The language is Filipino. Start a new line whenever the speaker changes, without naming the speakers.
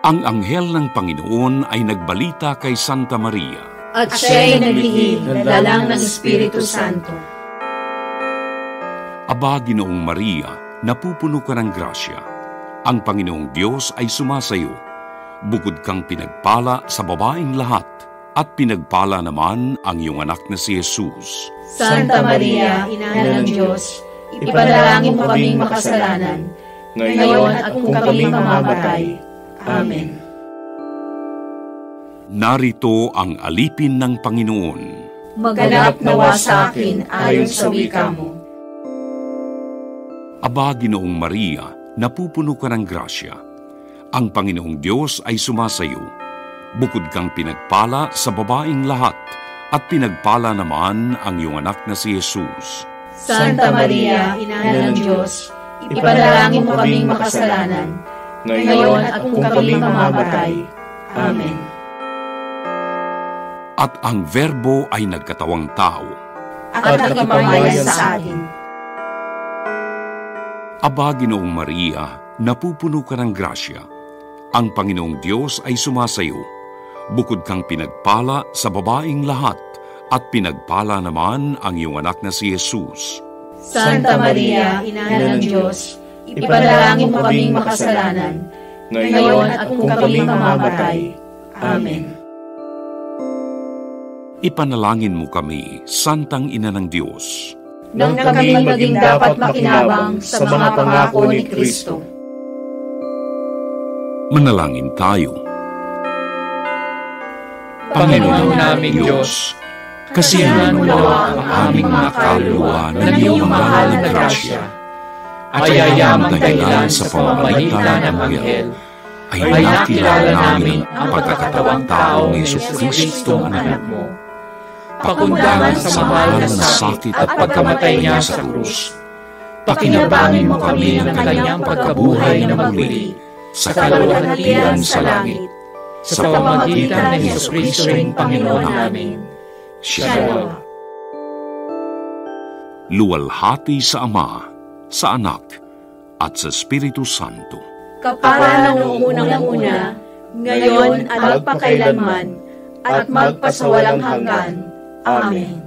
Ang anghel ng Panginoon ay nagbalita kay Santa Maria.
At siya'y naglihim ng dalang ng Espiritu Santo.
Aba, Ginoong Maria, napupuno ka ng grasya. Ang Panginoong Diyos ay sumasayo. Bukod kang pinagpala sa babaeng lahat, at pinagpala naman ang iyong anak na si Jesus.
Santa Maria, Ina ng Diyos, ipanalangin mo kaming makasalanan, ngayon at kung kami mamamatay. Amen.
Narito ang alipin ng Panginoon.
Maganap nawa sa akin ayon sa wika mo.
Aba, Ginoong Maria, napupuno ka ng grasya. Ang Panginoong Diyos ay sumasayo. Bukod kang pinagpala sa babaeng lahat, at pinagpala naman ang iyong anak na si Jesus.
Santa Maria, Ina ng Diyos, ipanalangin mo kaming makasalanan, ngayon at kung kami mamamatay. Amen.
At ang Verbo ay nagkatawang tao.
At nakipamayan sa atin.
Aba, Ginoong Maria, napupuno ka ng grasya. Ang Panginoong Diyos ay sumasayo. Bukod kang pinagpala sa babaeng lahat, at pinagpala naman ang iyong anak na si Jesus.
Santa Maria, Ina ng Diyos, ipanalangin mo kaming makasalanan, ngayon at kung kami mamamatay. Amen.
Ipanalangin mo kami, Santang Ina ng Diyos.
Nang kami maging dapat makinabang sa mga pangako ni Kristo.
Manalangin tayo.
Panginoon naming Diyos, kasiyahan mo nawa ang aming mga kaluluwa ng iyong mahal na grasya. At yayamang dahilan sa pamamagitan ng Anghel, ay nakilala namin ang pagkakatawang tao ni Jesucristo ang anak mo. Pakundangan sa mahal na sakit at pagkamatay niya sa krus. Pakinabangin mo kami ng kanyang pagkabuhay na muli sa kaluwalhatian sa langit, sa pamamagitan ni Jesucristo ring Panginoon namin. Shalom.
Luwalhati sa Ama, sa Anak, at sa Espiritu Santo.
Kapara ng unang-una, ngayon at magpakailanman, at magpasawalang hanggan. Amen.